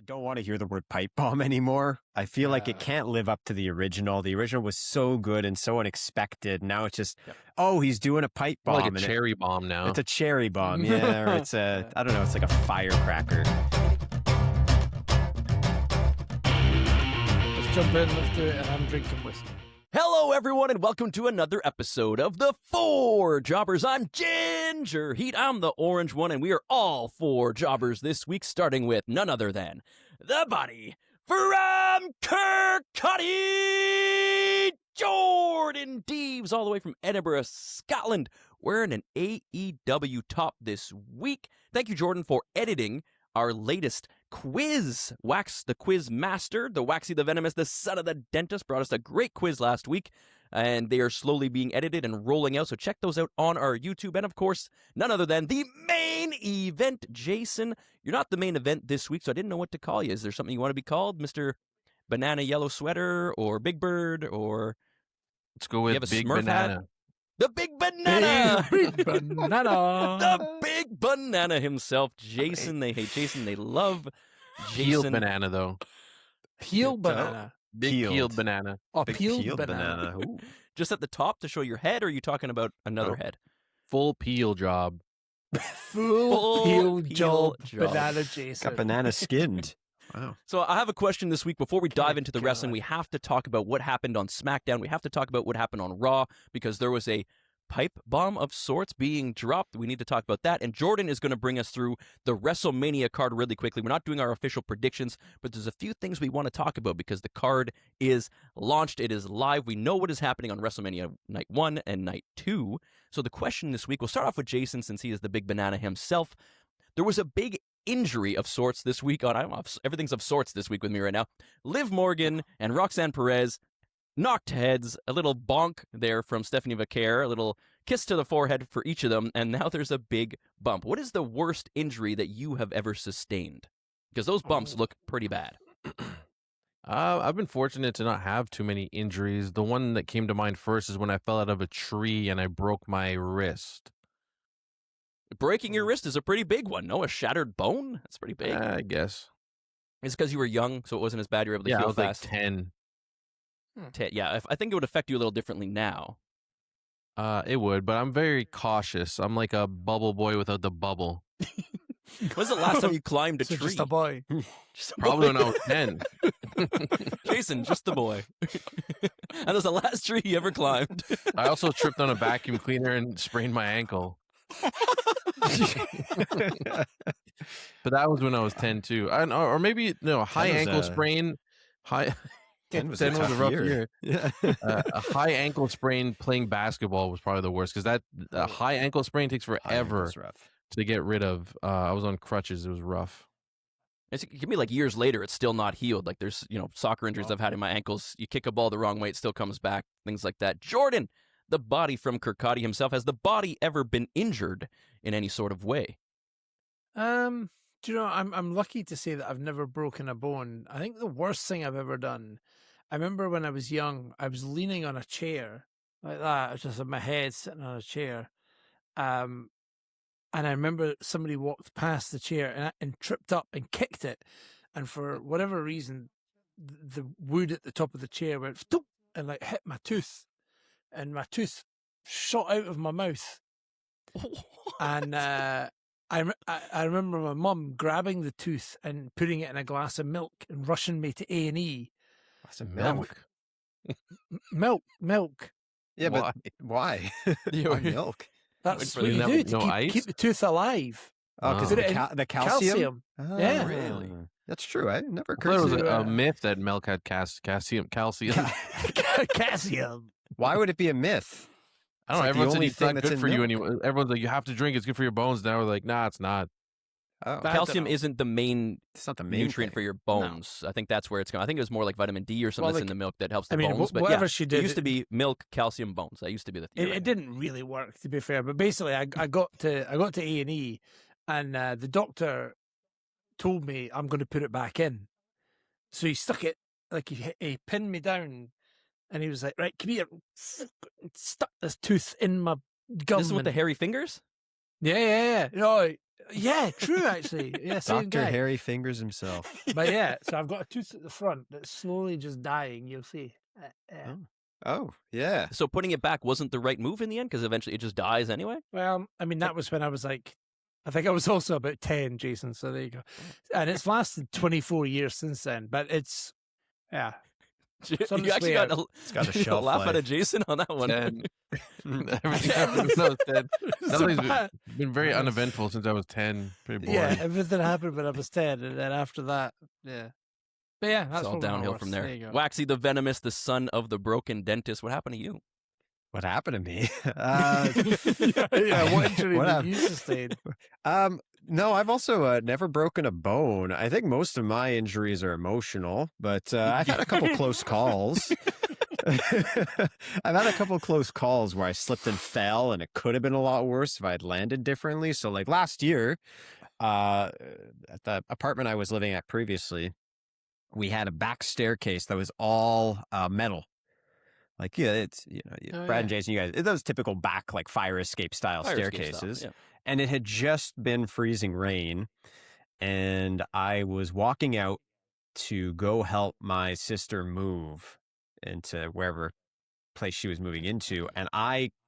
I don't want to hear the word pipe bomb anymore. I feel like it can't live up to the original. The original was so good and so unexpected. Now it's just, oh, he's doing a pipe bomb. Like a cherry bomb now. It's a cherry bomb, yeah. Or it's a, I don't know, it's like a firecracker. Let's jump in, let's do it, and I'm drinking whiskey. Hello, everyone, and welcome to another episode of The Four Jobbers. I'm Ginger Heat. I'm the orange one, and we are all four jobbers this week, starting with none other than the body from Kirkcaldy, Jordan Deves, all the way from Edinburgh, Scotland, wearing an AEW top this week. Thank you, Jordan, for editing our latest quiz. Wax, the quiz master, the Waxy the Venomous, the son of the dentist, brought us a great quiz last week, and they are slowly being edited and rolling out, so check those out on our YouTube. And of course, none other than the main event. Jason, you're not the main event this week, so I didn't know what to call you. Is there something you want to be called? Mr. Banana Yellow Sweater, or Big Bird, or... Let's go with Big Smurf Banana. Hat? The Big Banana! Big banana! The Big Banana himself. Jason, they hate Jason, they love Jason. Peeled banana, though. Peeled banana. Big peeled banana. Oh, Big peeled banana. Ooh. Just at the top to show your head, or are you talking about another head? Full peel job. Full peeled job. Banana Jason. Got banana skinned. Wow. So I have a question this week. Before we dive into the wrestling, we have to talk about what happened on SmackDown. We have to talk about what happened on Raw, because there was a pipe bomb of sorts being dropped. We need to talk about that. And Jordan is going to bring us through the Wrestlemania card really quickly. We're not doing our official predictions, but there's a few things we want to talk about because the card is launched. It is live. We know what is happening on WrestleMania Night 1 and Night 2. So the question this week, we'll start off with Jason since he is the Big Banana himself. There was a big injury of sorts this week on, I don't know, everything's of sorts this week with me right now. Liv Morgan and Roxanne Perez knocked heads, a little bonk there from Stephanie Vaquer, a little kiss to the forehead for each of them, and now there's a big bump. What is the worst injury that you have ever sustained? Because those bumps look pretty bad. I've been fortunate to not have too many injuries. The one that came to mind first is when I fell out of a tree and I broke my wrist. Breaking your wrist is a pretty big one, no? A shattered bone? That's pretty big. I guess. It's because you were young, so it wasn't as bad. You were able to Yeah, I heal was fast. like 10. Yeah, I think it would affect you a little differently now. It would, but I'm very cautious. I'm like a bubble boy without the bubble. When's the last time you climbed a tree? Just a boy. Just a Probably boy. when I was 10. Jason, just the boy. And that was the last tree he ever climbed. I also tripped on a vacuum cleaner and sprained my ankle. But that was when I was 10 too. Or maybe no, high ankle sprain. High 10 was, 10 was a rough year. Yeah. A high ankle sprain playing basketball was probably the worst, because that a high ankle sprain takes forever to get rid of. I was on crutches. It was rough. It can be like years later, it's still not healed. Like there's, soccer injuries I've had in my ankles. You kick a ball the wrong way, it still comes back. Things like that. Jordan, the body from Kirkcaldy himself, has the body ever been injured in any sort of way? Do you know, I'm lucky to say that I've never broken a bone. I think the worst thing I've ever done, I remember when I was young, I was leaning on a chair like that. I was just with my head sitting on a chair. And I remember somebody walked past the chair and tripped up and kicked it. And for whatever reason, the wood at the top of the chair went thump, and like hit my tooth. And my tooth shot out of my mouth. And I remember my mum grabbing the tooth and putting it in a glass of milk and rushing me to A&E. Glass of milk? Milk. Yeah, but why? Why milk? That's Really what you do no to ice? keep the tooth alive. Oh, because Put it in the calcium? Oh, Yeah. really? That's true. I never I thought it was occurred to a myth that milk had calcium. Calcium. Why would it be a myth? I don't know. It's like the Everyone said only it's thing not that's good in for you milk. anyway. Everyone's like, you have to drink. It's good for your bones. Now we're like, nah, it's not. Oh, I Calcium don't know. isn't the main it's not the main nutrient thing. for your bones. I think that's where it's going. I think it was more like vitamin D or something Well, that's like, in the milk that helps the I mean, bones. But whatever yeah, she it did, used to be milk, calcium, bones. That used to be the theory. It didn't really work, to be fair. But basically, I got to A&E, and the doctor told me I'm going to put it back in. So he stuck it, like he pinned me down, and he was like, "Right, come here," stuck this tooth in my gum. This is with the hairy fingers? Yeah. No, Yeah, true. Actually, yeah, same Dr. guy. Harry Fingers himself. But yeah, so I've got a tooth at the front that's slowly just dying. You'll see. Yeah. Oh, yeah. So putting it back wasn't the right move in the end because eventually it just dies anyway. Well, I mean, that was when I was like, I think I was also about 10, Jason. So there you go. And it's lasted 24 years since then. But it's, yeah. You actually got it's got a shelf laugh life. out of Jason on that one. 10. Everything happened since I was 10. Nothing's been very uneventful since I was 10. Pretty boring. Yeah, everything happened when I was 10. And then after that, yeah. But yeah, that's It's all downhill from there. You go. Waxy the Venomous, the son of the broken dentist. What happened to you? What happened to me? What injury did you sustain? No, I've also never broken a bone. I think most of my injuries are emotional, but I've had a couple close calls. I've had a couple close calls where I slipped and fell, and it could have been a lot worse if I had landed differently. So, like last year, at the apartment I was living at previously, we had a back staircase that was all metal. Like, yeah, it's, Brad and Jason, you guys, those typical back, like fire escape style staircases. And it had just been freezing rain. And I was walking out to go help my sister move into wherever place she was moving into. And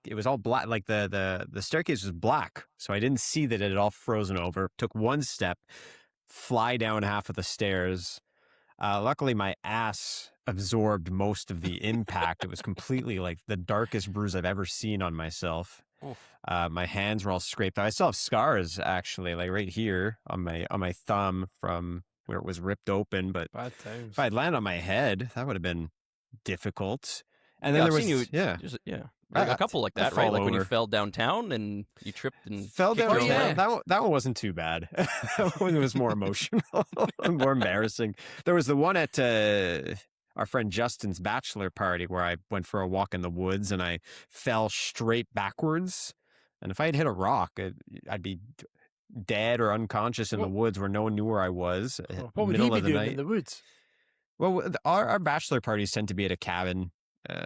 it was all black, like the staircase was black. So I didn't see that it had all frozen over. Took one step, fly down half of the stairs. Luckily, my ass absorbed most of the impact. It was completely like the darkest bruise I've ever seen on myself. My hands were all scraped out. I still have scars, actually, like right here on my thumb from where it was ripped open. But if I'd landed on my head, that would have been difficult. And then there was a couple like that, right? Like when you fell downtown and you tripped and fell down. Yeah. That one wasn't too bad. That one was more emotional, more embarrassing. There was the one at our friend Justin's bachelor party where I went for a walk in the woods and I fell straight backwards. And if I had hit a rock, I'd be dead or unconscious in the woods where no one knew where I was. What would he be doing in the woods? Well, our bachelor parties tend to be at a cabin,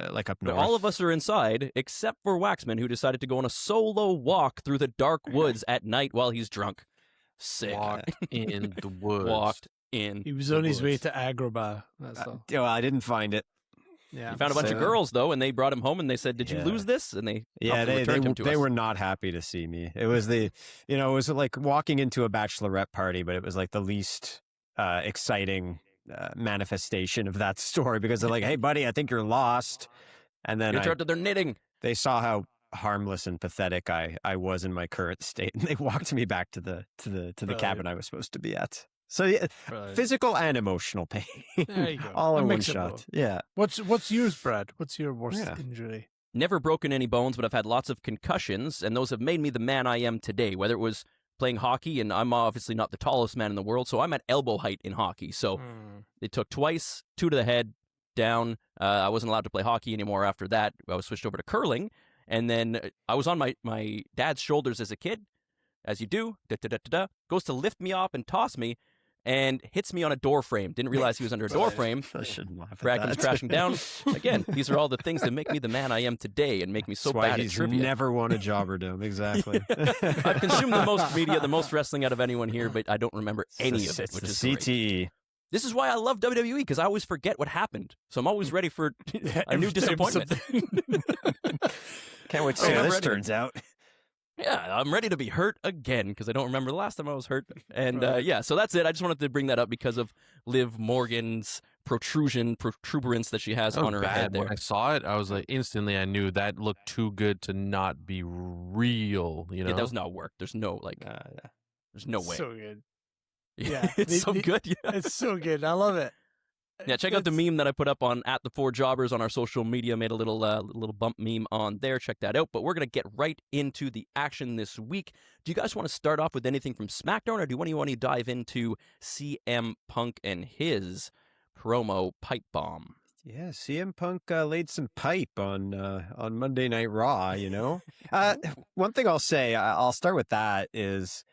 like up north. All of us are inside except for Waxman, who decided to go on a solo walk through the dark woods at night while he's drunk. Sick. Walked in the woods. Walked in. He was on his way to Agrabah. That's all. Well, I didn't find it. Yeah. He found a bunch of girls though, and they brought him home, and they said, "Did you lose this?" And they returned him to they us. were not happy to see me. It was it was like walking into a bachelorette party, but it was like the least exciting manifestation of that story because they're like, "Hey, buddy, I think you're lost," and then You're interrupted their knitting. They saw how harmless and pathetic I was in my current state, and they walked me back to the cabin I was supposed to be at. So yeah, physical and emotional pain. There you go. All in one shot. Yeah. What's yours, Brad? What's your worst injury? Never broken any bones, but I've had lots of concussions, and those have made me the man I am today. Whether it was playing hockey, and I'm obviously not the tallest man in the world, so I'm at elbow height in hockey. So it took twice, 2 to the head, down. I wasn't allowed to play hockey anymore after that. I was switched over to curling, and then I was on my dad's shoulders as a kid, as you do, goes to lift me up and toss me, and hits me on a door frame. Didn't realize he was under a door frame. I shouldn't laugh at Brad comes that. crashing down. Again, these are all the things that make me the man I am today and make me so That's why bad at he's trivia. never won a Jobberdom. Exactly. I've consumed the most media, the most wrestling out of anyone here, but I don't remember any of it, which is the great. CTE. This is why I love WWE, because I always forget what happened. So I'm always ready for a new disappointment. Can't wait to see how this turns out. Yeah, I'm ready to be hurt again because I don't remember the last time I was hurt. And so that's it. I just wanted to bring that up because of Liv Morgan's protuberance that she has on her head there. When I saw it, I was like, instantly I knew that looked too good to not be real. You know, It does not work. There's no there's no way. So good. Yeah, it's so good. Yeah. It's so good. I love it. Yeah, check out the meme that I put up on @the4jobbers on our social media. Made a little bump meme on there. Check that out. But we're gonna get right into the action this week. Do you guys want to start off with anything from SmackDown, or do you want to dive into CM Punk and his promo pipe bomb? Yeah, CM Punk laid some pipe on Monday Night Raw. You know, one thing I'll say, I'll start with that is,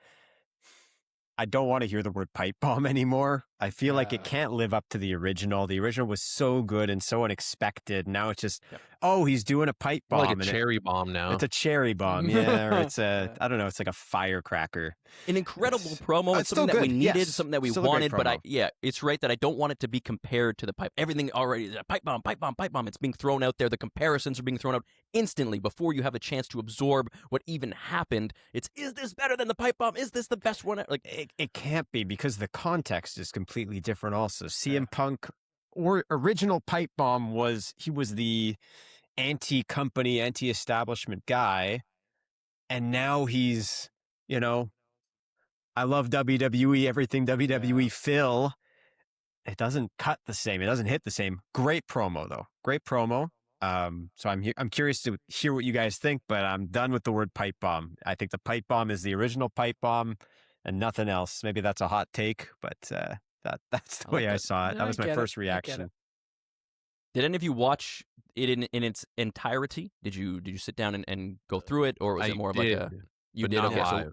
I don't want to hear the word pipe bomb anymore. I feel like it can't live up to the original. The original was so good and so unexpected. Now it's just, he's doing a pipe bomb. Like a cherry bomb now. It's a cherry bomb, yeah. Or it's I don't know, it's like a firecracker. An incredible promo. It's something that we needed, something that we wanted, but it's right that I don't want it to be compared to the pipe. Everything already is a pipe bomb, pipe bomb, pipe bomb. It's being thrown out there. The comparisons are being thrown out instantly before you have a chance to absorb what even happened. Is this better than the pipe bomb? Is this the best one? Like it can't be, because the context is completely different also. CM Punk original pipe bomb he was the anti-company, anti-establishment guy, and now he's, I love WWE, everything WWE Phil. It doesn't cut the same. It doesn't hit the same. Great promo though. Great promo. So I'm curious to hear what you guys think, but I'm done with the word pipe bomb. I think the pipe bomb is the original pipe bomb and nothing else. Maybe that's a hot take, but that's the way I saw it. That was my first reaction. Did any of you watch it in its entirety? Did you sit down and go through it, or was it more of like a you did? Not live. So,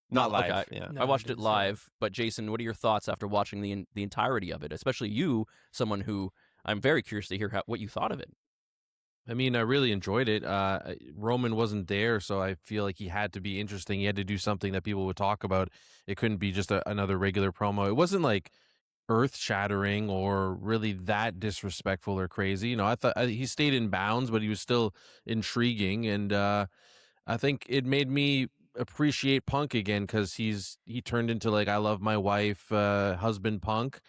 not live. Okay. Yeah. I watched it live, but Jason, what are your thoughts after watching the entirety of it? Especially you, someone who I'm very curious to hear what you thought of it. I mean, I really enjoyed it. Roman wasn't there, so I feel like he had to be interesting. He had to do something that people would talk about. It couldn't be just another regular promo. It wasn't like earth-shattering or really that disrespectful or crazy. I thought he stayed in bounds, but he was still intriguing, and I think it made me appreciate Punk again, because he turned into like I love my wife husband Punk.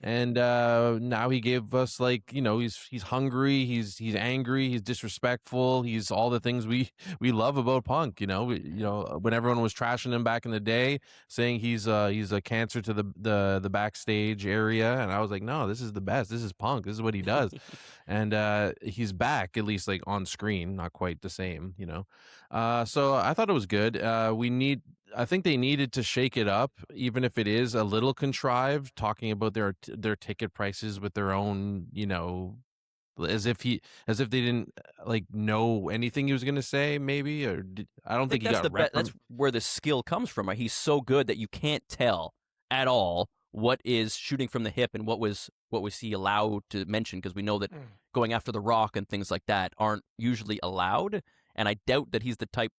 And now he gave us he's hungry, he's angry, he's disrespectful, he's all the things we love about Punk. When everyone was trashing him back in the day, saying he's a cancer to the backstage area, and I was like, no, this is the best. This is Punk. This is what he does, and he's back, at least like on screen, not quite the same. So I thought it was good. I think they needed to shake it up, even if it is a little contrived, talking about their ticket prices with their own, as if they didn't know anything he was going to say, maybe, or I don't think he got that's where the skill comes from. Right? He's so good that you can't tell at all what is shooting from the hip and what was he allowed to mention, because we know that going after The Rock and things like that aren't usually allowed, and I doubt that he's the type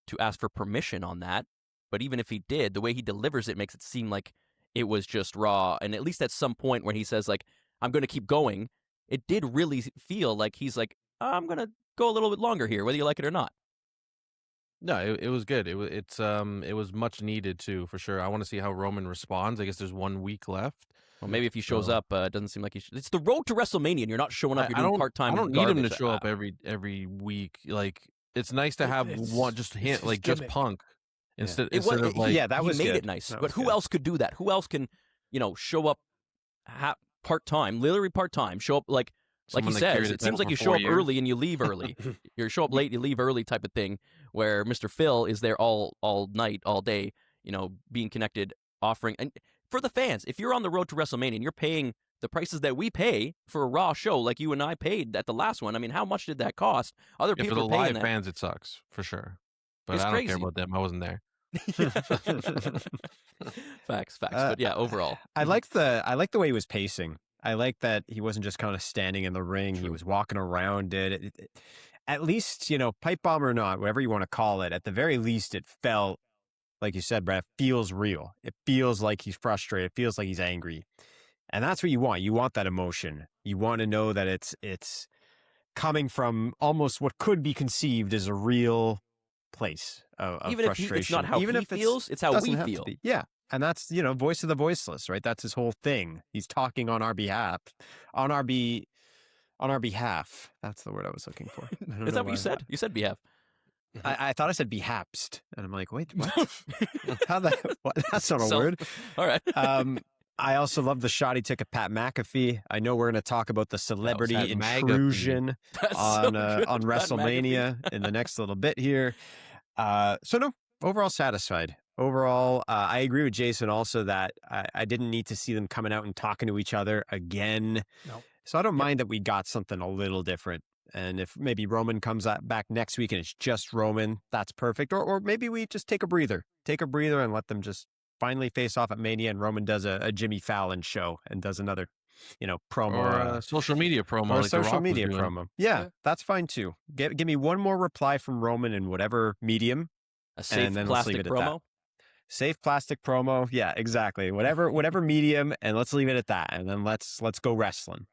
to ask for permission on that. But even if he did, the way he delivers it makes it seem like it was just raw. And at least at some point when he says like, I'm going to keep going, it did really feel like he's like, I'm going to go a little bit longer here, whether you like it or not. No, it was good. It was much needed too, for sure. I want to see how Roman responds. I guess there's 1 week left. Well, maybe if he shows up, it doesn't seem like he should. It's the road to Wrestlemania, and you're not showing up. You're doing part-time. I don't need him to show up every week. Like, it's nice to have one just Punk instead of like that was he made good. It nice. But who else could do that? Who else can show up part-time, literally part-time, show up like he says. It seems like you show up early and you leave early. You show up late, you leave early type of thing, where Mr. Phil is there all night, all day, being connected, offering. And for the fans, if you're on the road to WrestleMania and you're paying the prices that we pay for a Raw show, like you and I paid at the last one, I mean, how much did that cost? Other people for the are paying live that. fans, it sucks for sure. But It's I don't crazy. care about them. I wasn't there. Facts. But yeah, overall, I like the way he was pacing. I like that he wasn't just kind of standing in the ring. True. He was walking around it. At least, pipe bomb or not, whatever you want to call it, at the very least, it felt, like you said, Brad, feels real. It feels like he's frustrated. It feels like he's angry. And that's what you want. You want that emotion. You want to know that it's coming from almost what could be conceived as a real place of even frustration. If it's not how he feels, it's how we feel. Yeah. And that's, voice of the voiceless, right? That's his whole thing. He's talking on our behalf, on our behalf. That's the word I was looking for. Is that what you said? You said behalf. I thought I said behapsed. And I'm like, wait, what? What? That's not a word. All right. I also love the shot he took at Pat McAfee. I know we're going to talk about the celebrity intrusion on WrestleMania in the next little bit here. So no, overall satisfied. Overall, I agree with Jason also that I didn't need to see them coming out and talking to each other again. No. So I don't mind that we got something a little different. And if maybe Roman comes back next week and it's just Roman, that's perfect. Or maybe we just take a breather and let them just finally face off at Mania and Roman does a Jimmy Fallon show and does another, promo. Or a social media promo. Or a like The social Rock was media doing. promo. Yeah, Yeah. that's fine too. Give me one more reply from Roman in whatever medium. A safe then let's leave plastic it at that. promo. Safe plastic promo. Yeah, exactly. Whatever medium, and let's leave it at that. And then let's go wrestling.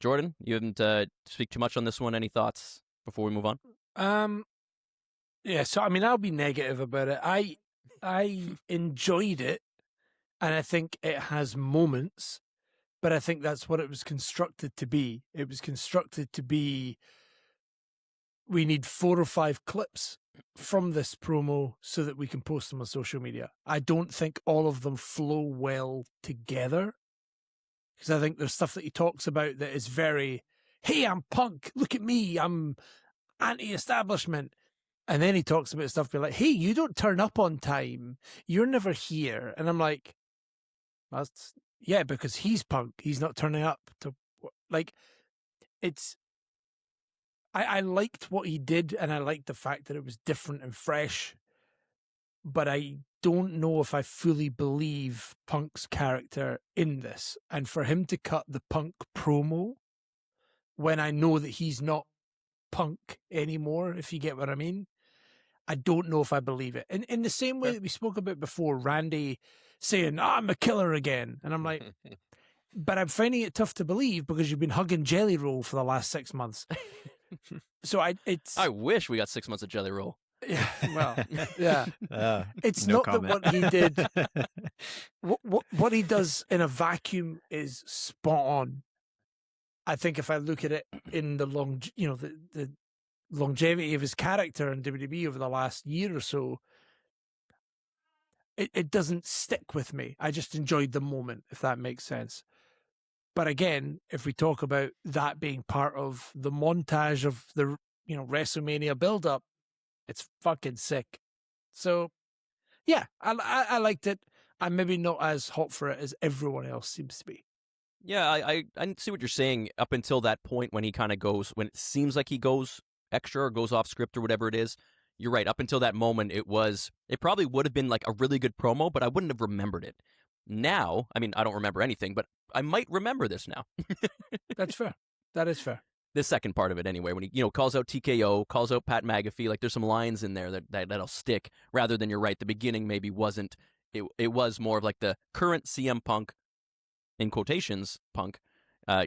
Jordan, you haven't speak too much on this one. Any thoughts before we move on? Yeah, so I mean, I'll be negative about it. I enjoyed it, and I think it has moments, but I think that's what it was constructed to be. It was constructed to be, we need 4 or 5 clips from this promo so that we can post them on social media. I don't think all of them flow well together, because I think there's stuff that he talks about that is very, hey, I'm punk, look at me, I'm anti-establishment. And then he talks about stuff like, hey, you don't turn up on time, you're never here. And I'm like, that's, yeah, because he's punk, he's not turning up to, like, it's, I liked what he did, and I liked the fact that it was different and fresh, but I don't know if I fully believe Punk's character in this. And for him to cut the Punk promo when I know that he's not Punk anymore, if you get what I mean, I don't know if I believe it. In the same way that we spoke about before, Randy saying, I'm a killer again. And I'm like, but I'm finding it tough to believe because you've been hugging Jelly Roll for the last 6 months. So I wish we got 6 months of Jelly Roll. Yeah, well, yeah. It's no not comment. that what he did, what he does in a vacuum is spot on. I think if I look at it in the the longevity of his character in WWE over the last year or so, it doesn't stick with me. I just enjoyed the moment, if that makes sense. But again, if we talk about that being part of the montage of the WrestleMania build-up, it's fucking sick. So, yeah, I liked it. I'm maybe not as hot for it as everyone else seems to be. Yeah, I see what you're saying up until that point when he kind of goes, when it seems like he goes extra or goes off script or whatever it is. You're right. Up until that moment, it probably would have been like a really good promo, but I wouldn't have remembered it. Now, I mean, I don't remember anything, but I might remember this now. That's fair. That is fair. The second part of it anyway, when he calls out TKO, calls out Pat McAfee, like there's some lines in there that'll stick, rather than, you're right, the beginning maybe wasn't. It was more of like the current CM Punk, in quotations, Punk,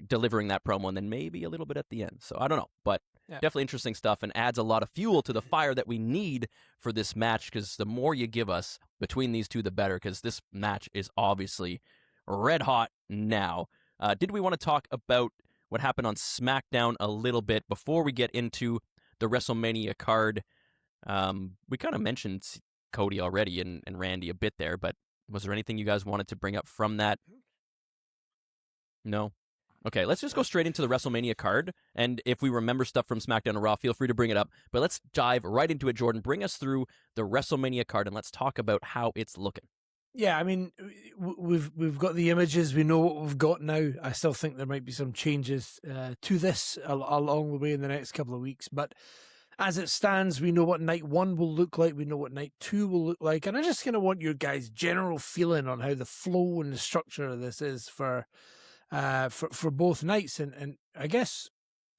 delivering that promo, and then maybe a little bit at the end. So I don't know, but definitely interesting stuff, and adds a lot of fuel to the fire that we need for this match, because the more you give us between these two, the better, because this match is obviously red hot now. Did we want to talk about what happened on SmackDown a little bit before we get into the WrestleMania card? We kind of mentioned Cody already and Randy a bit there, but was there anything you guys wanted to bring up from that? No? Okay, let's just go straight into the WrestleMania card, and if we remember stuff from SmackDown and Raw, feel free to bring it up, but let's dive right into it. Jordan, bring us through the WrestleMania card, and let's talk about how it's looking. Yeah, I mean, we've got the images. We know what we've got now. I still think there might be some changes to this along the way in the next couple of weeks. But as it stands, we know what night 1 will look like. We know what night 2 will look like. And I just kind of want your guys' general feeling on how the flow and the structure of this is for both nights. And I guess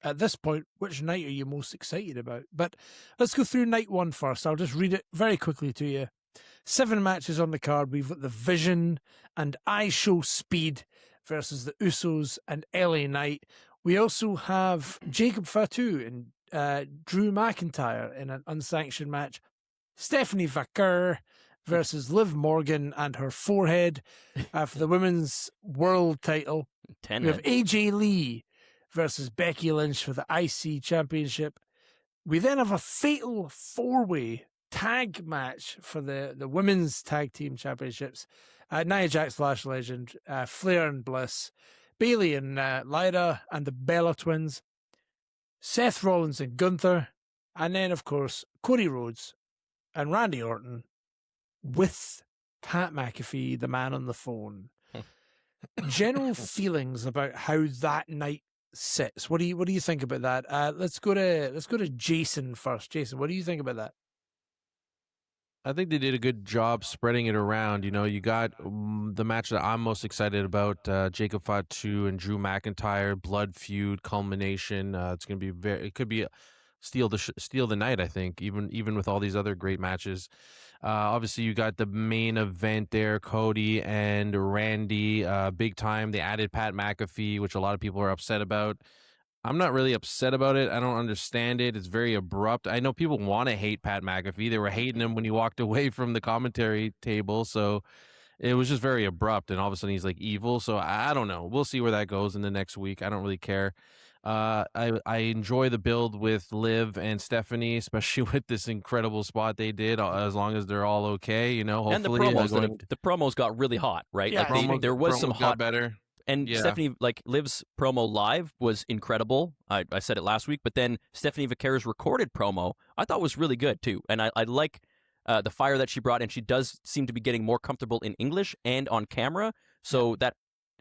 at this point, which night are you most excited about? But let's go through night 1 first. I'll just read it very quickly to you. 7 matches on the card. We've got the Vision and I Show Speed versus the Usos and LA Knight. We also have Jacob Fatu and Drew McIntyre in an unsanctioned match. Stephanie Vaquer versus Liv Morgan and her forehead for the women's world title. We have AJ Lee versus Becky Lynch for the IC Championship. We then have a fatal 4-way tag match for the women's tag team championships. Nia Jax, Lash Legend, Flair and Bliss, Bayley and Lyra and the Bella Twins, Seth Rollins and Gunther, and then of course Cody Rhodes and Randy Orton with Pat McAfee, the man on the phone. General feelings about how that night sits. What do you think about that? Let's go to Jason first. Jason, what do you think about that? I think they did a good job spreading it around. You know, you got the match that I'm most excited about: Jacob Fatu and Drew McIntyre, blood feud culmination. It's going to be it could be steal the night. I think even with all these other great matches. Obviously, you got the main event there: Cody and Randy, big time. They added Pat McAfee, which a lot of people are upset about. I'm not really upset about it. I don't understand it. It's very abrupt. I know people want to hate Pat McAfee. They were hating him when he walked away from the commentary table. So it was just very abrupt. And all of a sudden he's like evil. So I don't know. We'll see where that goes in the next week. I don't really care. I enjoy the build with Liv and Stephanie, especially with this incredible spot they did. As long as they're all okay, you know. Hopefully, and the promos got really hot, right? Yeah, like there was some hot better. And Yeah. Stephanie, like Liv's promo live was incredible. I said it last week, but then Stephanie Vaquer's recorded promo I thought was really good too. And I like the fire that she brought, and she does seem to be getting more comfortable in English and on camera. So that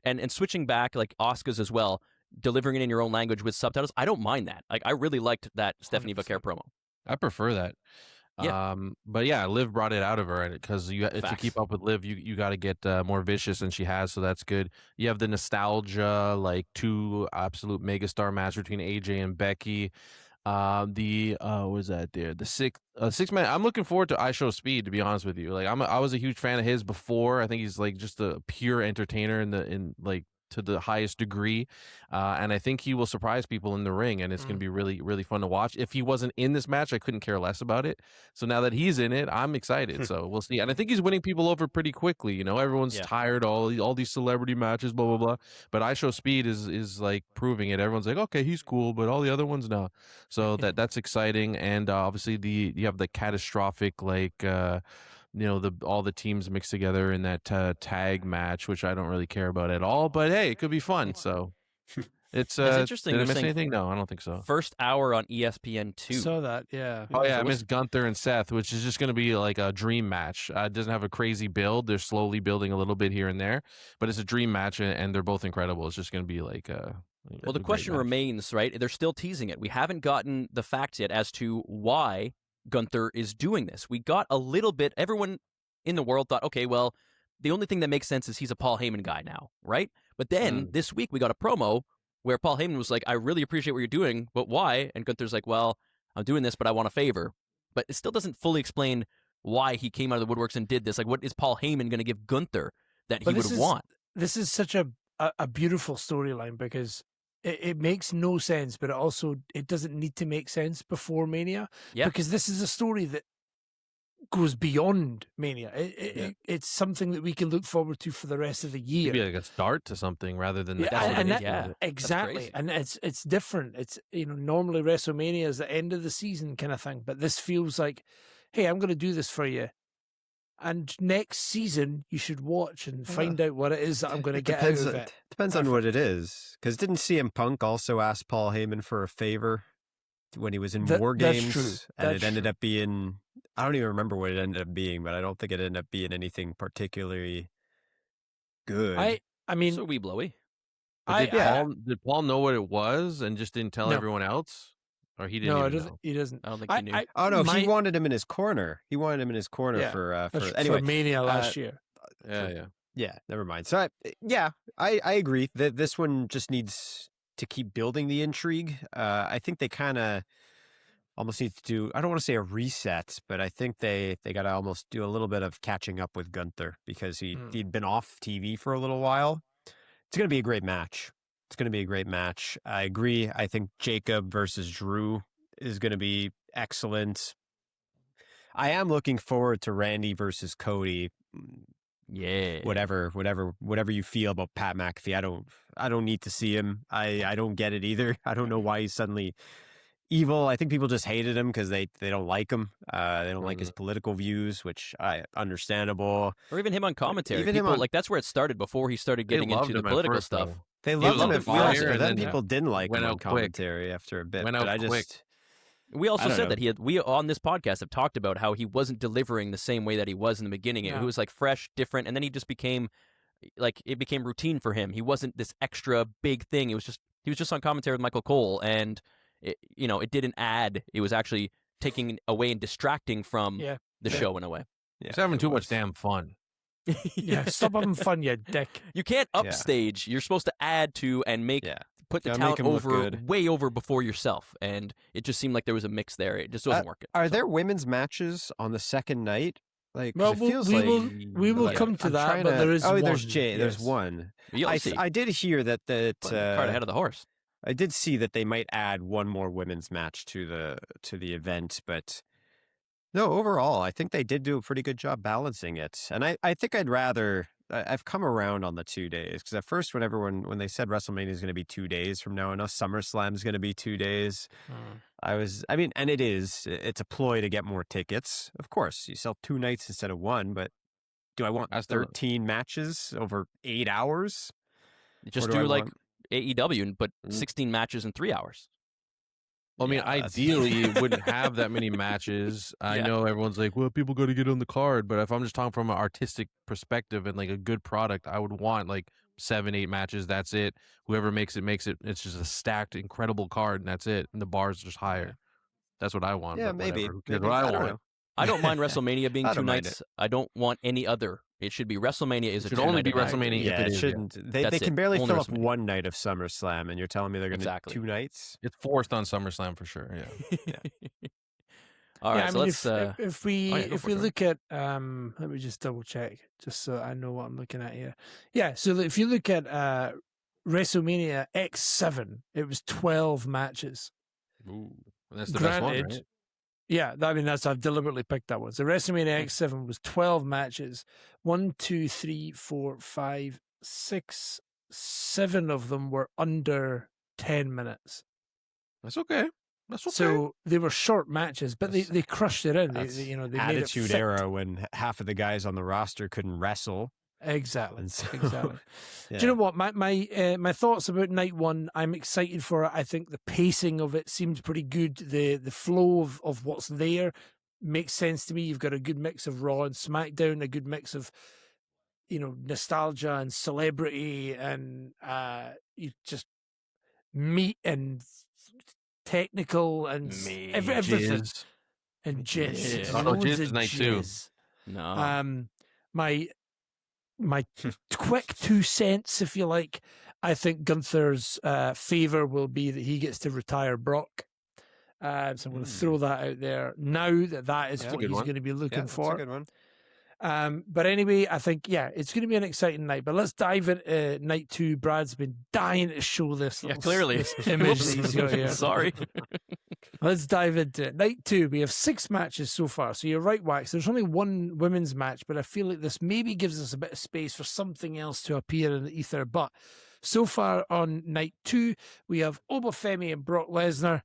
and switching back like Asuka's as well, delivering it in your own language with subtitles. I don't mind that. Like I really liked that Stephanie 100%. Vaquer promo. I prefer that. Yeah. But yeah, Liv brought it out of her because to Facts. keep up with Liv, you got to get more vicious than she has, so that's good. You have the nostalgia, like 2 absolute megastar match between AJ and Becky. What was that there? The 6 man. I'm looking forward to IShowSpeed, to be honest with you. Like I was a huge fan of his before. I think he's like just a pure entertainer in to the highest degree, and I think he will surprise people in the ring, and it's going to be really, really fun to watch. If he wasn't in this match, I couldn't care less about it. So now that he's in it, I'm excited. So we'll see, and I think he's winning people over pretty quickly. You know, everyone's tired all these celebrity matches, blah blah blah. But IShowSpeed is like proving it. Everyone's like, okay, he's cool, but all the other ones, no. So that's exciting, and obviously you have the catastrophic like. All the teams mixed together in that tag match, which I don't really care about at all. But hey, it could be fun. So it's interesting. Did I They're miss saying anything? No, I don't think so. First hour on ESPN2. Saw that, yeah. Oh yeah, I missed Gunther and Seth, which is just going to be like a dream match. It doesn't have a crazy build. They're slowly building a little bit here and there, but it's a dream match, and they're both incredible. It's just going to be like well, the question remains, right? They're still teasing it. We haven't gotten the facts yet as to why Gunther is doing this. We got a little bit. Everyone in the world thought, okay, well, the only thing that makes sense is he's a Paul Heyman guy now, right? But then this week we got a promo where Paul Heyman was like, I really appreciate what you're doing, but why? And Gunther's like, well, I'm doing this, but I want a favor. But it still doesn't fully explain why he came out of the woodworks and did this. Like, what is Paul Heyman going to give Gunther that he would want? This is such a beautiful storyline because it makes no sense, but it doesn't need to make sense before Mania. Yeah. Because this is a story that goes beyond Mania. It's something that we can look forward to for the rest of the year. Maybe like a start to something rather than exactly. And it's different. It's normally WrestleMania is the end of the season kind of thing, but this feels like, hey, I'm going to do this for you, and next season you should watch and find out what it is that I'm going to get out of it. Depends on what it is, because didn't CM Punk also ask Paul Heyman for a favor when he was in War Games? That's true. And it ended up being, I don't even remember what it ended up being, but I don't think it ended up being anything particularly good. I mean, so wee blowy. Did Paul know what it was and just didn't tell everyone else? Or he didn't even know? He doesn't. I don't think he knew. He wanted him in his corner. He wanted him in his corner for Mania last year. Yeah, never mind. So I agree that this one just needs to keep building the intrigue. I think they kind of almost need to do, I don't want to say a reset, but I think they got to almost do a little bit of catching up with Gunther because he'd been off TV for a little while. It's going to be a great match. I agree. I think Jacob versus Drew is going to be excellent. I am looking forward to Randy versus Cody. Yeah. Whatever you feel about Pat McAfee, I don't need to see him. I don't get it either. I don't know why he's suddenly evil. I think people just hated him because they don't like him. They don't like his political views, which understandable. Or even him on commentary. Like that's where it started before he started getting into the political stuff. They loved him at first, but then and people didn't like him on out quick. commentary after a bit. We also said that we on this podcast have talked about how he wasn't delivering the same way that he was in the beginning. It was like fresh, different, and then he just became like it became routine for him. He wasn't this extra big thing. He was just on commentary with Michael Cole, and it didn't add. It was actually taking away and distracting from the show in a way. Yeah, He's having it too much was. damn fun. Yeah, stop having fun, you dick. You can't Yeah. upstage. You're supposed to add to and put the Gotta talent make 'em look over, good. way over before yourself. And it just seemed like there was a mix there. It just wasn't working. Are So- there women's matches on the second night? Like, 'cause Well, it feels we like will like, come to I'm that, trying but to- there is oh, one. there's Jay. There's yes. one. You'll see. I did hear that Putting the cart ahead of the horse. I did see that they might add one more women's match to the event, but no, overall, I think they did do a pretty good job balancing it. And I think I'd rather I've come around on the 2 days, because at first when they said WrestleMania is going to be 2 days from now on, SummerSlam is going to be 2 days. And it's a ploy to get more tickets. Of course, you sell 2 nights instead of 1, but do I want That's the- 13 matches over 8 hours? Just Or do I do like want- AEW and put 16 matches in 3 hours. Well, I mean, Yeah, that's- ideally, it wouldn't have that many matches. I Yeah. know everyone's like, well, people got to get on the card. But if I'm just talking from an artistic perspective and like a good product, I would want like 7, 8 matches. That's it. Whoever makes it, makes it. It's just a stacked, incredible card, and that's it. And the bar's just higher. That's what I want. Yeah, but maybe. whatever. Who cares Maybe. what I don't want. know. I don't mind WrestleMania being I 2 don't mind nights. I don't want any other. It should be WrestleMania is It a should 2 only night be event. WrestleMania. Yeah, if it is, shouldn't. They That's can it. barely Only fill up WrestleMania. one night of SummerSlam, and you're telling me they're going to Exactly. do 2 nights? It's forced on SummerSlam for sure. Yeah. All right, I so mean, let's. if we go if for we it, look at let me just double check just so I know what I'm looking at here. Yeah, so if you look at WrestleMania X7, it was 12 matches. Ooh, that's the best one, Granted, right? yeah, I mean I've deliberately picked that one. So WrestleMania X7 was 12 matches. 1, 2, 3, 4, 5, 6, 7 of them were under 10 minutes. That's okay. That's okay. So they were short matches, but they crushed it in. They That's made it Attitude fit. Era, when half of the guys on the roster couldn't wrestle. Exactly. And so- Exactly. Yeah. Do you know what? My thoughts about night one, I'm excited for it. I think the pacing of it seems pretty good. The flow of what's there makes sense to me. You've got a good mix of Raw and SmackDown, a good mix of nostalgia and celebrity, and you just meat and technical and everything Jizz. and jizz. Yeah. Oh, no, Loads jizz of is night two. jizz. No. My quick 2 cents, if you like. I think Gunther's favor will be that he gets to retire Brock. So I'm going to throw that out there now that is Yeah, what good he's one. going to be looking That's a for. good one. But anyway, I think it's going to be an exciting night. But let's dive into night 2. Brad's been dying to show this. Yeah, little- clearly. this image that he's got here. Sorry. Let's dive into it. Night 2, we have 6 matches so far. So you're right, Wax. There's only one women's match, but I feel like this maybe gives us a bit of space for something else to appear in the ether. But so far on night 2, we have Oba Femi and Brock Lesnar.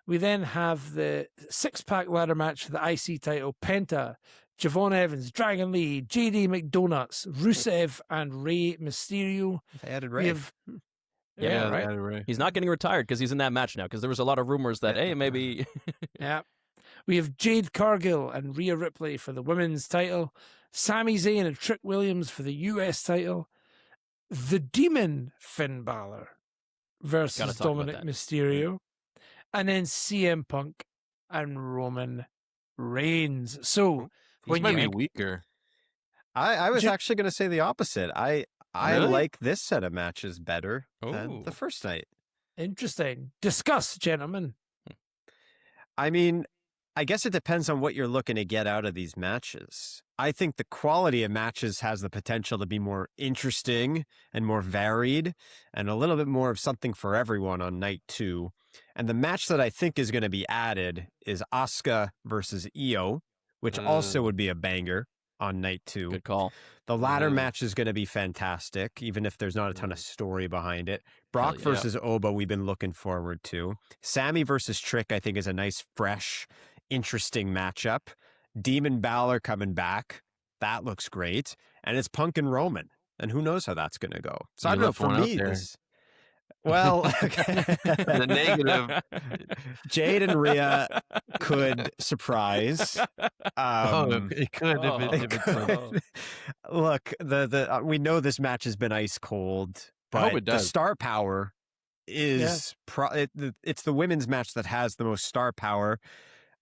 We then have the 6-pack ladder match for the IC title. Penta, Javon Evans, Dragon Lee, JD McDonuts, Rusev, and Rey Mysterio. They added We Ray. have Yeah, right. right. He's not getting retired because he's in that match now. Because there was a lot of rumors that hey, maybe Yeah. We have Jade Cargill and Rhea Ripley for the women's title. Sami Zayn and Trick Williams for the US title. The Demon Finn Balor versus Gotta talk about Dominic that. Mysterio. And then CM Punk and Roman Reigns. So He when might you be weaker. I was Ju- actually going to say the opposite. I Really? like this set of matches better than Ooh. the first night. interesting. Discuss, gentlemen. I mean, I guess it depends on what you're looking to get out of these matches. I think the quality of matches has the potential to be more interesting and more varied and a little bit more of something for everyone on night 2. And the match that I think is going to be added is Asuka versus Io, which also would be a banger on night 2. good call. The ladder match is going to be fantastic, even if there's not a ton of story behind it. Brock yeah. versus Oba, we've been looking forward to. Sammy versus Trick, I think, is a nice, fresh, interesting matchup. Demon Balor coming back. That looks great. And it's Punk and Roman. And who knows how that's going to go. So You I don't know, left for one out me, there. this... Well, The negative. Jade and Rhea could surprise. It could Oh. if it's could. Look, we know this match has been ice cold, I hope but it the does. star power is it's the women's match that has the most star power.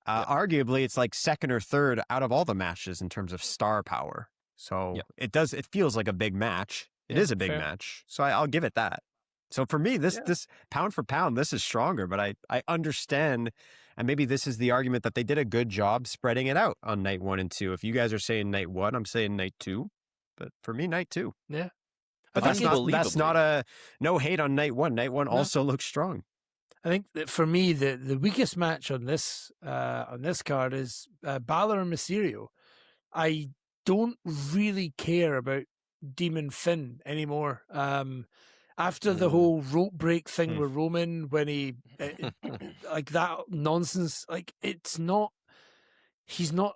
Arguably, it's like second or third out of all the matches in terms of star power. So it feels like a big match. It is a big match. So I'll give it that. So for me, this pound for pound, this is stronger, but I understand. And maybe this is the argument that they did a good job spreading it out on night 1 and 2. If you guys are saying night 1, I'm saying night 2. But for me, night 2. Yeah. But that's not a no hate on night 1. Night 1 also looks strong. I think that for me, the weakest match on this card is Balor and Mysterio. I don't really care about Demon Finn anymore. After the whole rope break thing with Roman, when he like that nonsense, like he's not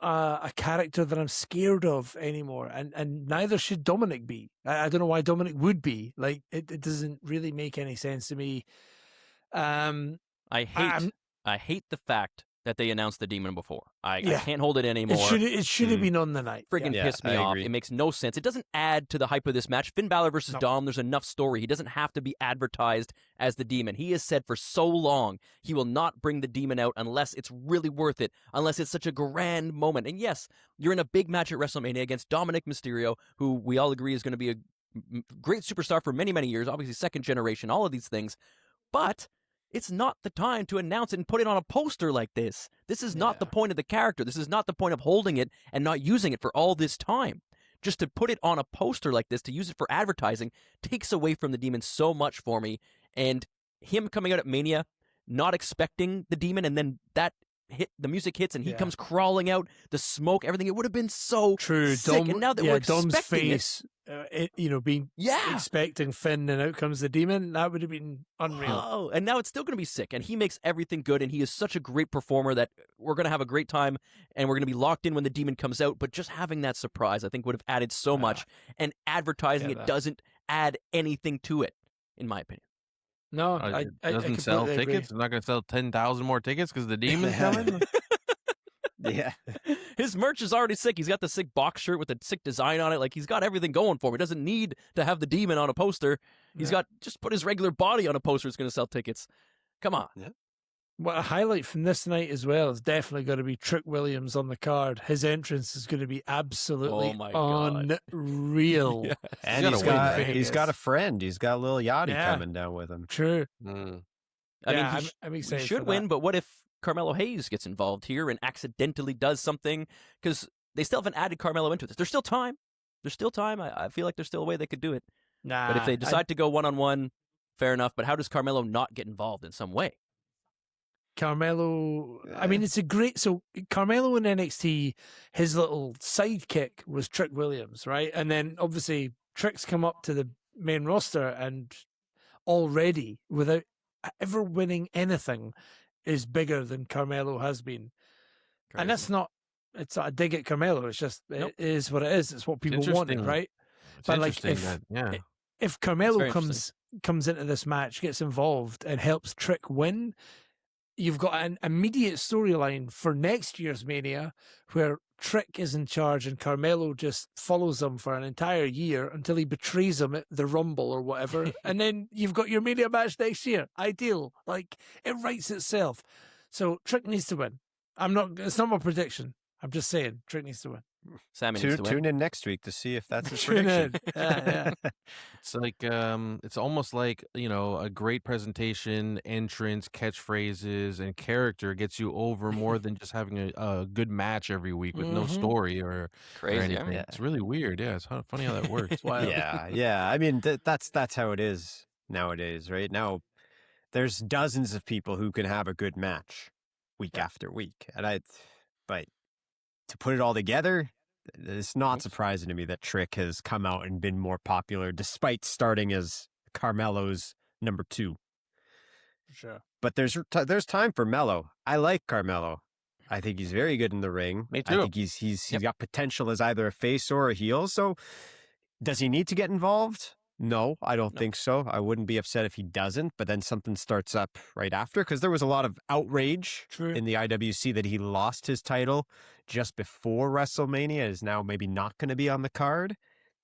a character that I'm scared of anymore, and neither should Dominic be. I don't know why Dominic would be. Like it doesn't really make any sense to me. I hate the fact that they announced the Demon before. I can't hold it anymore. It should have been on the night. Friggin' pissed me off. It makes no sense. It doesn't add to the hype of this match. Finn Balor versus Dom, there's enough story. He doesn't have to be advertised as the Demon. He has said for so long he will not bring the Demon out unless it's really worth it, unless it's such a grand moment. And yes, you're in a big match at WrestleMania against Dominic Mysterio, who we all agree is going to be a great superstar for many, many years, obviously second generation, all of these things. But it's not the time to announce it and put it on a poster like this. This is not the point of the character. This is not the point of holding it and not using it for all this time. Just to put it on a poster like this, to use it for advertising, takes away from the Demon so much for me. And him coming out at Mania, not expecting the Demon, and then the music hits and he comes crawling out, the smoke, everything. It would have been so sick. And now that we're Dom's expecting face, being expecting Finn, and out comes the Demon, that would have been unreal. Oh, and now it's still going to be sick. And he makes everything good. And he is such a great performer that we're going to have a great time. And we're going to be locked in when the Demon comes out. But just having that surprise, I think, would have added so much. And advertising it doesn't add anything to it, in my opinion. No, it doesn't sell tickets. Agree. It's not going to sell 10,000 more tickets because the Demon's coming. Yeah. His merch is already sick. He's got the sick box shirt with a sick design on it. Like, he's got everything going for him. He doesn't need to have the Demon on a poster. He's got just put his regular body on a poster. It's going to sell tickets. Come on. Yeah. Well, a highlight from this night as well is definitely going to be Trick Williams on the card. His entrance is going to be absolutely unreal. Yes. And he's got a friend. He's got little Yachty coming down with him. True. I mean, I'm excited. He should win, but what if Carmelo Hayes gets involved here and accidentally does something? Because they still haven't added Carmelo into this. There's still time. I feel like there's still a way they could do it. But if they decide to go one-on-one, fair enough. But how does Carmelo not get involved in some way? Carmelo, I mean, it's a great. So Carmelo in NXT, his little sidekick was Trick Williams, right? And then obviously Trick's come up to the main roster and already, without ever winning anything, is bigger than Carmelo has been. Crazy. And that's not. It's not a dig at Carmelo. It's just it is what it is. It's what people wanted, right? But like if Carmelo comes into this match, gets involved, and helps Trick win, you've got an immediate storyline for next year's Mania where Trick is in charge and Carmelo just follows him for an entire year until he betrays him at the Rumble or whatever. And then you've got your Mania match next year. Ideal. Like, it writes itself. So Trick needs to win. It's not my prediction. I'm just saying Trick needs to win. Sammy needs to win. Tune in next week to see if that's his prediction. It's like it's almost like, a great presentation, entrance, catchphrases, and character gets you over more than just having a good match every week with no story or crazy. anything. It's really weird. Yeah, it's funny how that works. Yeah. I mean, that's how it is nowadays, right? Now, there's dozens of people who can have a good match week after week, but to put it all together, it's not surprising to me that Trick has come out and been more popular despite starting as Carmelo's number 2. Sure. But there's time for Melo. I like Carmelo. I think he's very good in the ring. Me too. I think he's got potential as either a face or a heel. So does he need to get involved? No, I don't think so. I wouldn't be upset if he doesn't, but then something starts up right after, because there was a lot of outrage in the IWC that he lost his title just before WrestleMania, is now maybe not going to be on the card.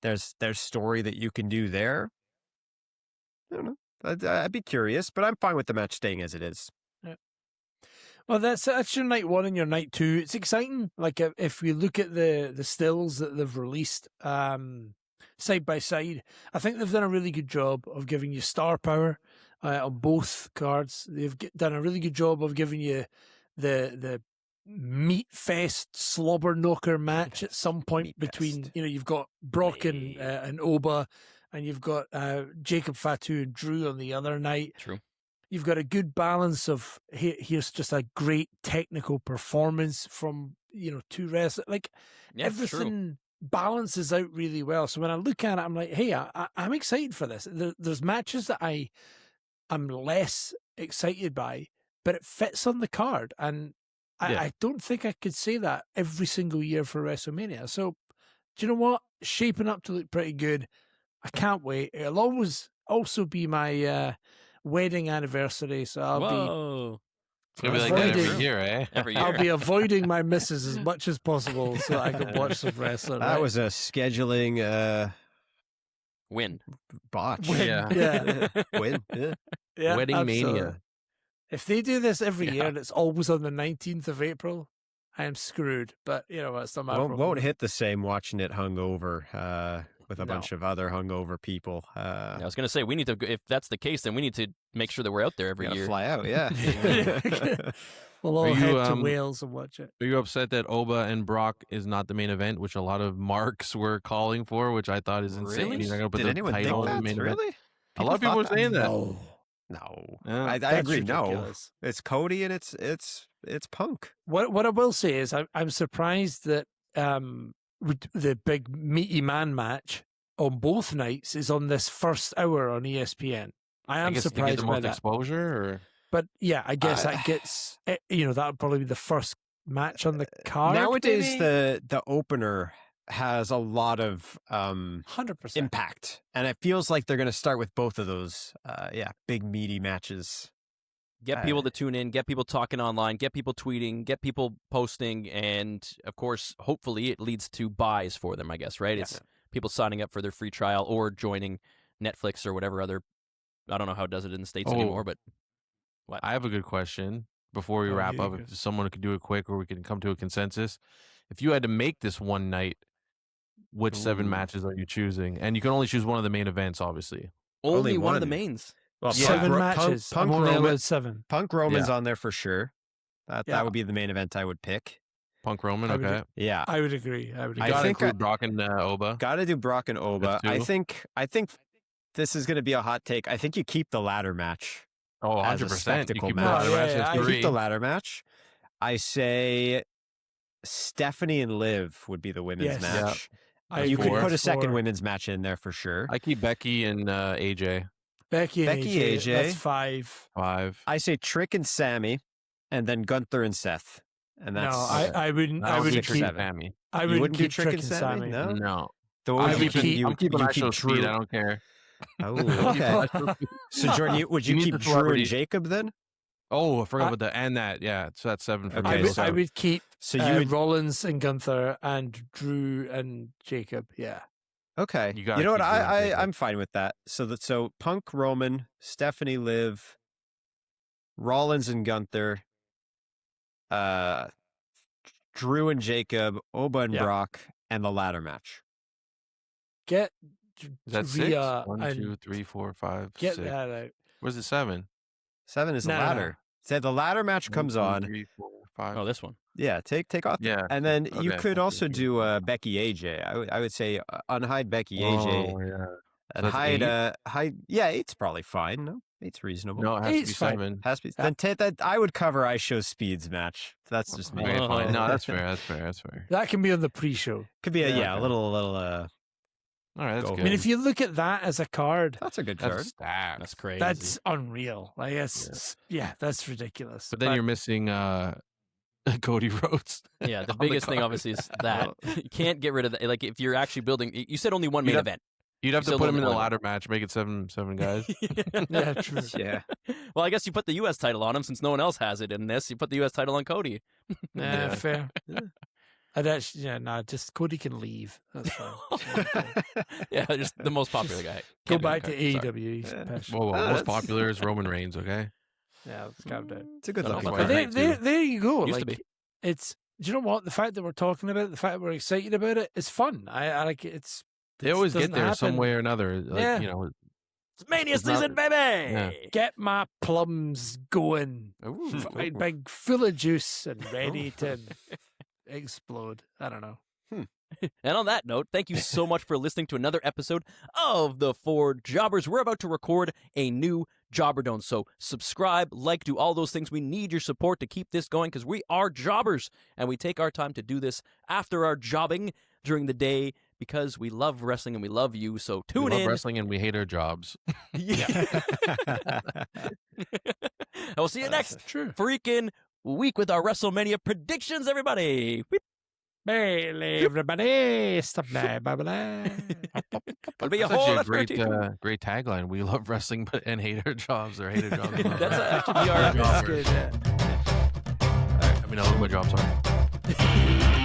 There's story that you can do there. I don't know. I'd be curious, but I'm fine with the match staying as it is. Yeah. Well, that's your night one and your night two. It's exciting. Like if we look at the stills that they've released side by side, I think they've done a really good job of giving you star power on both cards. They've done a really good job of giving you the meat fest slobber knocker match at some point Meat between. fest. You've got Brock and Oba, and you've got Jacob Fatu and Drew on the other night. True. You've got a good balance of here's just a great technical performance from two wrestlers. Like everything balances out really well. So when I look at it, I'm like, hey, I'm excited for this. There's matches that I'm less excited by, but it fits on the card, and I don't think I could say that every single year for WrestleMania. So do you know what? Shaping up to look pretty good. I can't wait. It'll always also be my wedding anniversary, so Whoa. It's going to be like that every avoiding- year, eh? Every year. I'll be avoiding my missus as much as possible so I can watch some wrestling. That right? was a scheduling Win. botch. Win. Yeah. Win. Yeah. Yeah, Wedding absolutely. mania. If they do this every Yeah. year and it's always on the 19th of April, I am screwed. But it's not my problem. Won't hit the same watching it hungover with a No. bunch of other hungover people. I was going to say, we need to, if that's the case, then we need to make sure that we're out there every Gotta year. fly out, yeah. We'll all Are you, head to um, Wales and watch it. Are you upset that Oba and Brock is not the main event, which a lot of marks were calling for, which I thought is insane. Really? You're not going to put Did the anyone think title in the that? main event. Really? A lot of people were thought saying that. No, No, Yeah. I That's agree. No, ridiculous. it's Cody and it's Punk. What I will say is I'm surprised that the big meaty man match on both nights is on this first hour on ESPN. I am guess to get surprised the by most that. exposure, or But yeah, I guess Uh, that gets that would probably be the first match on the card. Nowadays, the opener has a lot of 100%. impact, and it feels like they're going to start with both of those. Big meaty matches. Get people to tune in, get people talking online, get people tweeting, get people posting, and of course, hopefully it leads to buys for them, I guess, right? Yeah. It's people signing up for their free trial or joining Netflix or whatever other, I don't know how it does it in the States anymore, but what? I have a good question before we Oh, wrap here up. you If go. someone could do it quick, or we can come to a consensus. If you had to make this one night, which 7 Ooh. matches are you choosing? And you can only choose one of the main events, obviously. Only only one of the one. mains. Well, Yeah. 7 Punk, matches. Punk I'm only Roman, allowed 7. Punk Roman's Yeah. on there for sure. Yeah. That would be the main event I would pick. Punk Roman, I would okay. Yeah, I would agree. I would You agree. I gotta think include Brock and Oba. got to do Brock and Oba. That's two. I think this is going to be a hot take. I think you keep the ladder match. Oh, as a 100%. You spectacle keep the match. ladder Yeah, match yeah, as I You three. keep the ladder match. I say Stephanie and Liv would be the women's Yes. Yeah. match. I You could agree. put a second For women's match in there for sure. I keep Becky and AJ. Becky and Becky, AJ. That's 5. 5. I say Trick and Sammy, and then Gunther and Seth. And that's No, I wouldn't. I would would six or keep. seven. Sammy. I You wouldn't wouldn't do keep Trick Trick and and Sammy? Sammy. No? No. The I ones would keep- I'm keeping you ISO keep speed. Drew. I don't care. Oh, okay. So Jordan, would you You need keep the Drew celebrity. and Jacob then? Oh, I forgot I- about that. And that. Yeah. So that's 7 for Okay, I me. would, I would keep So you would Rollins and Gunther and Drew and Jacob. Yeah. okay. You You, gotta know what? keep Drew and I Jacob. I'm fine with that. So Punk Roman, Stephanie Liv, Rollins and Gunther, Drew and Jacob, Oba and Yeah. Brock, and the ladder match. Get Is that 6? Rhea 1, and 2, 3, 4, 5, get 6. that out. Where's the 7? 7 is the No, no. ladder. So the ladder match comes 1, 2, on. 3, 4, 5. Oh, this one. Yeah, take off. Yeah. And then you Okay. could also do Becky AJ. I would say unhide Becky AJ Oh, yeah. and that's hide 8? hide. Yeah, 8's probably fine. No, 8's reasonable. No, it has to be Eight's fine. 7. Has to be. Yeah. Then that I would cover I Show Speed's match. That's just me. Okay, fine. No, Oh. that's fair. That's fair. That's fair. That can be on the pre-show. Could be a Yeah, a okay. little. All right, that's Go. good. I mean, if you look at that as a card, That's a good that's card. stacked. That's crazy. that's unreal. Like, yeah, that's ridiculous. But then you're missing Cody Rhodes. yeah, the on the biggest thing card. obviously is that you can't get rid of that. Like if you're actually building, you said only one main You'd event. You'd have Still to put him only in the one. ladder match, make it seven guys. Yeah, true. Yeah. Well, I guess you put the U.S. title on him since no one else has it in this. You put the U.S. title on Cody. Yeah, fair. I'd actually, just Cody can leave. That's fine. Yeah, just the most popular guy. Go Can't be on back the to card. Sorry. AEW. He's Yeah. passionate. Whoa, That's- most popular is Roman Reigns. Okay. Yeah, it's calmed down. It's a good Don't know looking about But that. there you go. Used to Like be. it's. Do you know what? The fact that we're talking about it, the fact that we're excited about it, is fun. I like it. They always get doesn't there some happen. way or another. Like, Yeah. you know, It's Mania It's not- season, baby. Yeah. Get my plums going. ooh, ooh. Big full of juice and ready to explode. I don't know. And on that note, thank you so much for listening to another episode of the Four Jobbers. We're about to record a new Jobberdome, so subscribe, like, do all those things. We need your support to keep this going because we are jobbers, and we take our time to do this after our jobbing during the day because we love wrestling and we love you. So We tune love in. wrestling and we hate our jobs. Yeah. And we'll see you next True. freaking week with our WrestleMania predictions, everybody. Whip. Hey, everybody. Stop now. Bye-bye. It'll be a That's whole actually a lot great, to great tagline. We love wrestling and hate our jobs, or hate our jobs. That's actually our That's good, yeah. I mean, I love my job. Sorry.